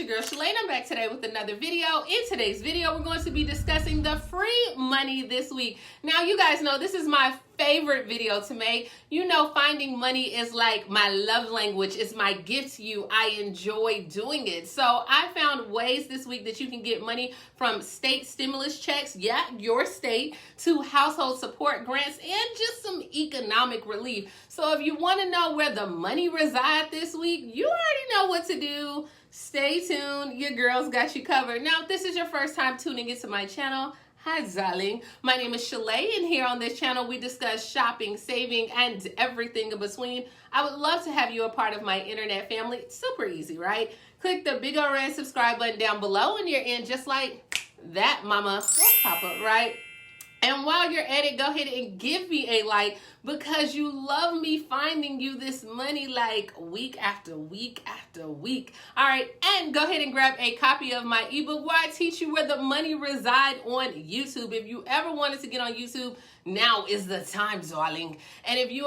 your girl Shalae, and I'm back today with another video. In today's video, we're going to be discussing the free money this week. Now, you guys know this is my favorite video to make. You know, finding money is like my love language. It's my gift to you. I enjoy doing it. So I found ways this week that you can get money from state stimulus checks, yeah, your state, to household support grants and just some economic relief. So if you want to know where the money resides this week, you already know what to do. Stay tuned. Your girl's got you covered. Now, if this is your first time tuning into my channel, hi, darling. My name is Shalae, and here on this channel, we discuss shopping, saving, and everything in between. I would love to have you a part of my internet family. It's super easy, right? Click the big old red subscribe button down below, and you're in just like that, mama. Won't pop up, right? And while you're at it, go ahead and give me a like because you love me finding you this money like week after week after week. All right, and go ahead and grab a copy of my ebook where I teach you where the money resides on YouTube. If you ever wanted to get on YouTube, now is the time, darling. And if you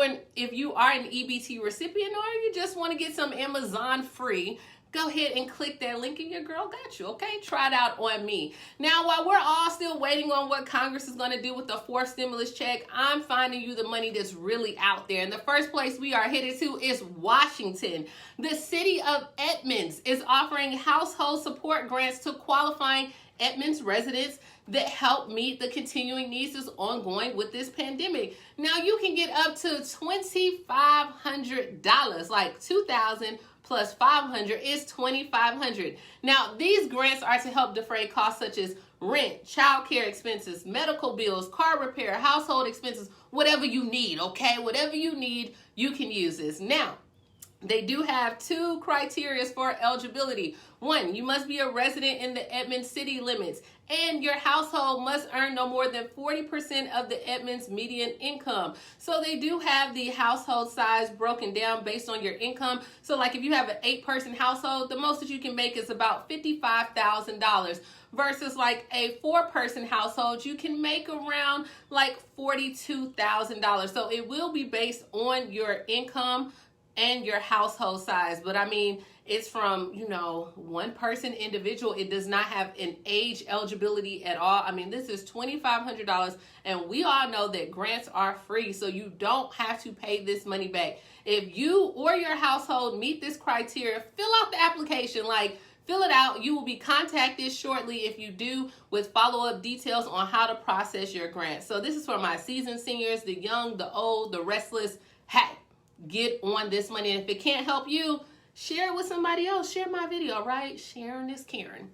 are an EBT recipient or you just want to get some Amazon free, go ahead and click that link and your girl got you, okay? Try it out on me. Now, while we're all still waiting on what Congress is going to do with the fourth stimulus check, I'm finding you the money that's really out there. And the first place we are headed to is Washington. The city of Edmonds is offering household support grants to qualifying Edmonds residents that help meet the continuing needs that's ongoing with this pandemic. Now, you can get up to $2,500, like $2,000 plus $500 is $2,500. Now, these grants are to help defray costs such as rent, childcare expenses, medical bills, car repair, household expenses, whatever you need, okay? Whatever you need, you can use this. Now, they do have two criteria for eligibility. One, you must be a resident in the Edmonds city limits, and your household must earn no more than 40% of the Edmonds median income. So they do have the household size broken down based on your income. So like if you have an 8-person household, the most that you can make is about $55,000 versus like a 4-person household, you can make around like $42,000. So it will be based on your income and your household size. But I mean, it's from, you know, 1-person individual. It does not have an age eligibility at all. I mean, this is $2,500, and we all know that grants are free, so you don't have to pay this money back. If you or your household meet this criteria, fill out the application. Like, fill it out. You will be contacted shortly if you do with follow-up details on how to process your grant. So this is for my seasoned seniors, the young, the old, the restless. Hey, get on this money. And if it can't help you, share it with somebody else. Share my video, right? Sharing is caring.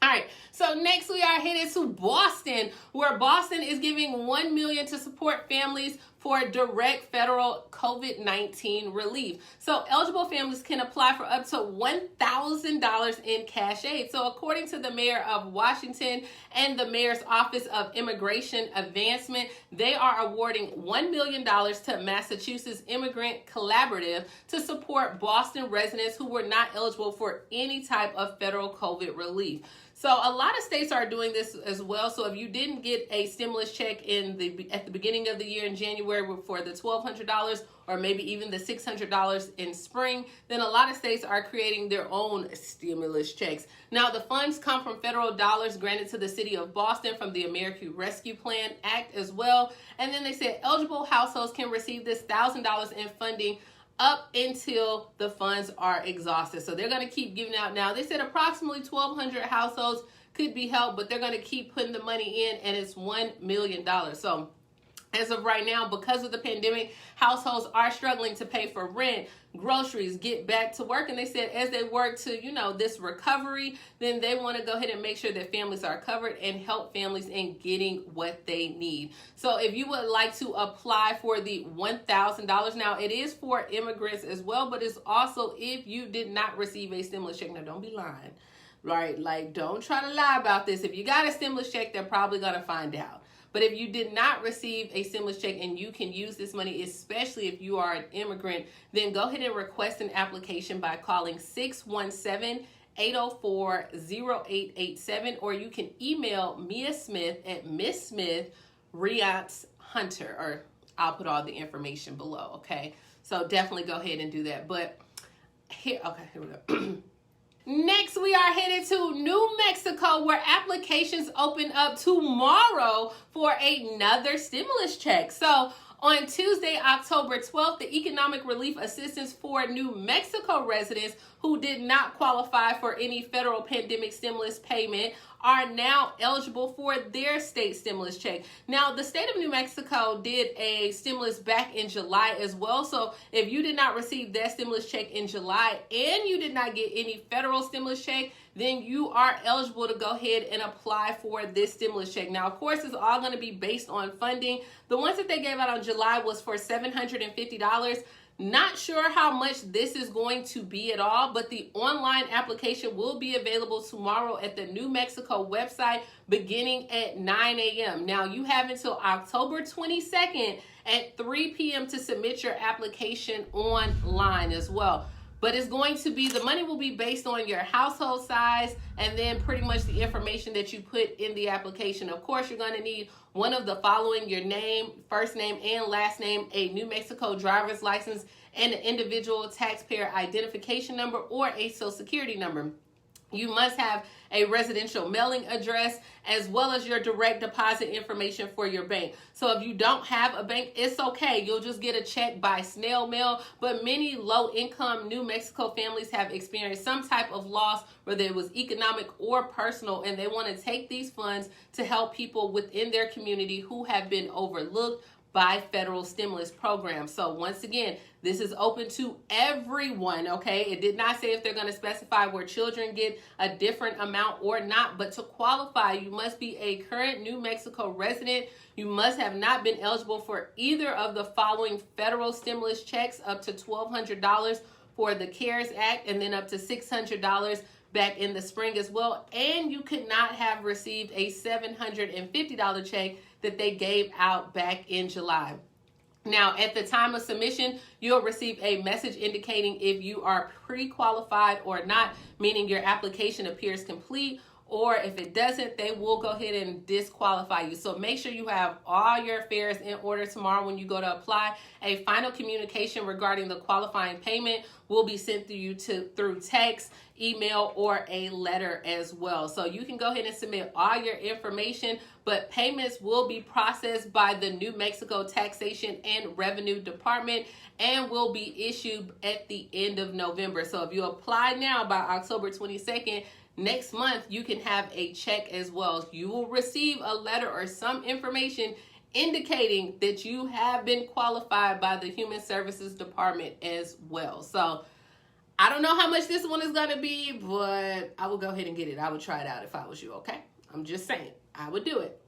All right, so next we are headed to Boston, where Boston is giving $1 million to support families for direct federal COVID-19 relief. So eligible families can apply for up to $1,000 in cash aid. So according to the mayor of Washington and the mayor's office of immigration advancement, they are awarding $1 million to Massachusetts Immigrant Collaborative to support Boston residents who were not eligible for any type of federal COVID relief. So a lot of states are doing this as well. So if you didn't get a stimulus check at the beginning of the year in January for the $1,200 or maybe even the $600 in spring, then a lot of states are creating their own stimulus checks. Now, the funds come from federal dollars granted to the city of Boston from the American Rescue Plan Act as well. And then they said eligible households can receive this $1,000 in funding up until the funds are exhausted. So they're going to keep giving out now. They said approximately 1,200 households could be helped, but they're going to keep putting the money in, and it's $1 million. So as of right now, because of the pandemic, households are struggling to pay for rent, groceries, get back to work. And they said as they work to, you know, this recovery, then they want to go ahead and make sure that families are covered and help families in getting what they need. So if you would like to apply for the $1,000, now it is for immigrants as well, but it's also if you did not receive a stimulus check. Now, don't be lying, right? Like, don't try to lie about this. If you got a stimulus check, they're probably going to find out. But if you did not receive a stimulus check and you can use this money, especially if you are an immigrant, then go ahead and request an application by calling 617-804-0887, or you can email Mia Smith at Miss Smith Riance Hunter, or I'll put all the information below, okay? So definitely go ahead and do that. But here we go. Next, we are headed to New Mexico, where applications open up tomorrow for another stimulus check. So on Tuesday, October 12th, the Economic Relief Assistance for New Mexico residents who did not qualify for any federal pandemic stimulus payment are now eligible for their state stimulus check. Now, the state of New Mexico did a stimulus back in July as well. So if you did not receive that stimulus check in July and you did not get any federal stimulus check, then you are eligible to go ahead and apply for this stimulus check. Now, of course, it's all going to be based on funding. The ones that they gave out on July was for $750. Not sure how much this is going to be at all, but the online application will be available tomorrow at the New Mexico website beginning at 9 a.m. Now, you have until October 22nd at 3 p.m. to submit your application online as well. But it's going to be, the money will be based on your household size and then pretty much the information that you put in the application. Of course, you're going to need one of the following: your name, first name and last name, a New Mexico driver's license, and an individual taxpayer identification number or a social security number. You must have a residential mailing address as well as your direct deposit information for your bank. So if you don't have a bank, it's okay. You'll just get a check by snail mail. But many low-income New Mexico families have experienced some type of loss, whether it was economic or personal, and they want to take these funds to help people within their community who have been overlooked by federal stimulus programs. So once again, this is open to everyone, okay? It did not say if they're going to specify where children get a different amount or not, but to qualify, you must be a current New Mexico resident. You must have not been eligible for either of the following federal stimulus checks, up to $1,200 for the CARES Act and then up to $600 back in the spring as well. And you could not have received a $750 check that they gave out back in July. Now, at the time of submission, you'll receive a message indicating if you are pre-qualified or not, meaning your application appears complete, or if it doesn't, they will go ahead and disqualify you. So make sure you have all your affairs in order tomorrow when you go to apply. A final communication regarding the qualifying payment will be sent to you through text, email, or a letter as well. So you can go ahead and submit all your information, but payments will be processed by the New Mexico Taxation and Revenue Department and will be issued at the end of November. So if you apply now by October 22nd, next month, you can have a check as well. You will receive a letter or some information indicating that you have been qualified by the Human Services Department as well. So I don't know how much this one is going to be, but I will go ahead and get it. I would try it out if I was you, okay? I'm just saying, I would do it.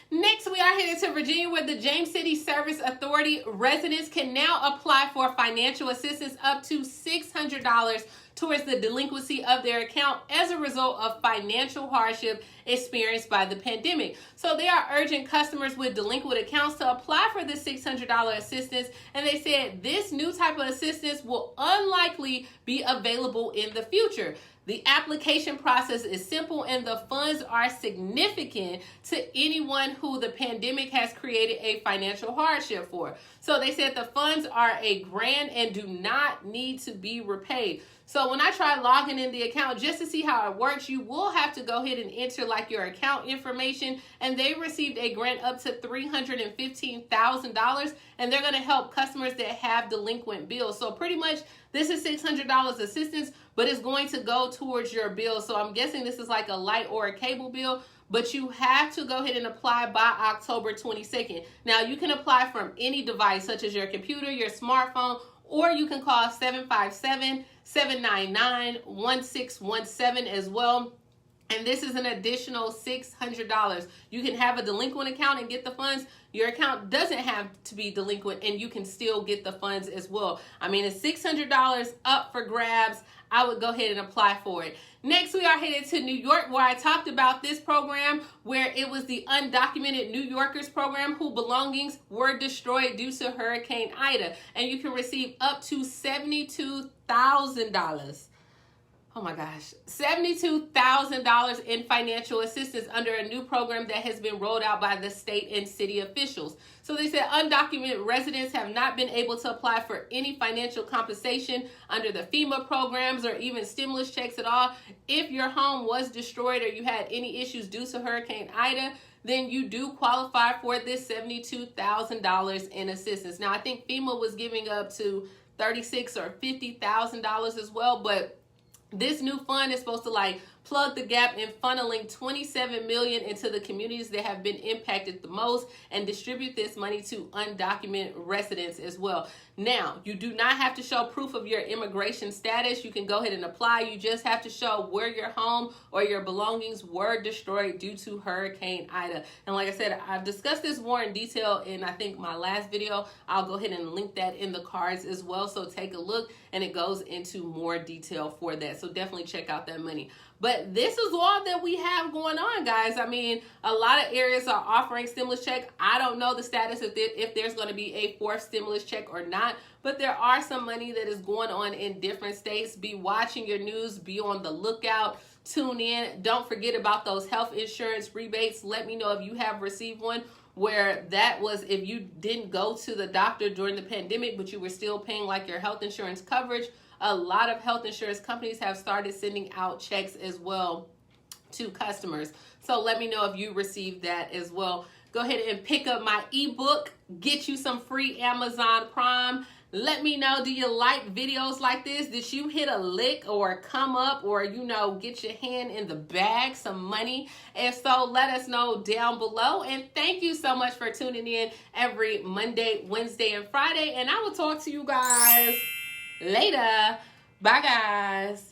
Next, we are headed to Virginia, where the James City Service Authority residents can now apply for financial assistance up to $600 towards the delinquency of their account as a result of financial hardship experienced by the pandemic. So they are urging customers with delinquent accounts to apply for the $600 assistance, and they said this new type of assistance will unlikely be available in the future. The application process is simple and the funds are significant to anyone who the pandemic has created a financial hardship for. So they said the funds are a grant and do not need to be repaid. So when I tried logging in the account just to see how it works, you will have to go ahead and enter like your account information, and they received a grant up to $315,000, and they're going to help customers that have delinquent bills. So pretty much this is $600 assistance, but it's going to go towards your bill. So I'm guessing this is like a light or a cable bill, but you have to go ahead and apply by October 22nd. Now, you can apply from any device, such as your computer, your smartphone, or you can call 757-799-1617 as well. And this is an additional $600. You can have a delinquent account and get the funds. Your account doesn't have to be delinquent and you can still get the funds as well. I mean, it's $600 up for grabs. I would go ahead and apply for it. Next, we are headed to New York, where I talked about this program where it was the undocumented New Yorkers program whose belongings were destroyed due to Hurricane Ida. And you can receive up to $72,000. oh my gosh, $72,000 in financial assistance under a new program that has been rolled out by the state and city officials. So they said undocumented residents have not been able to apply for any financial compensation under the FEMA programs or even stimulus checks at all. If your home was destroyed or you had any issues due to Hurricane Ida, then you do qualify for this $72,000 in assistance. Now, I think FEMA was giving up to $36,000 or $50,000 as well, but this new fund is supposed to like plug the gap in funneling $27 million into the communities that have been impacted the most and distribute this money to undocumented residents as well. Now, you do not have to show proof of your immigration status. You can go ahead and apply. You just have to show where your home or your belongings were destroyed due to Hurricane Ida. And like I said, I've discussed this more in detail in I think my last video. I'll go ahead and link that in the cards as well. So take a look and it goes into more detail for that. So definitely check out that money. But this is all that we have going on, guys. I mean, a lot of areas are offering stimulus check. I don't know the status if there's going to be a fourth stimulus check or not, but there are some money that is going on in different states. Be watching your news. Be on the lookout. Tune in. Don't forget about those health insurance rebates. Let me know if you have received one where that was if you didn't go to the doctor during the pandemic, but you were still paying like your health insurance coverage. A lot of health insurance companies have started sending out checks as well to customers. So let me know if you received that as well. Go ahead and pick up my ebook, get you some free Amazon Prime. Let me know, do you like videos like this? Did you hit a lick or come up or, you know, get your hand in the bag, some money? If so, let us know down below. And thank you so much for tuning in every Monday, Wednesday, and Friday. And I will talk to you guys later. Bye, guys.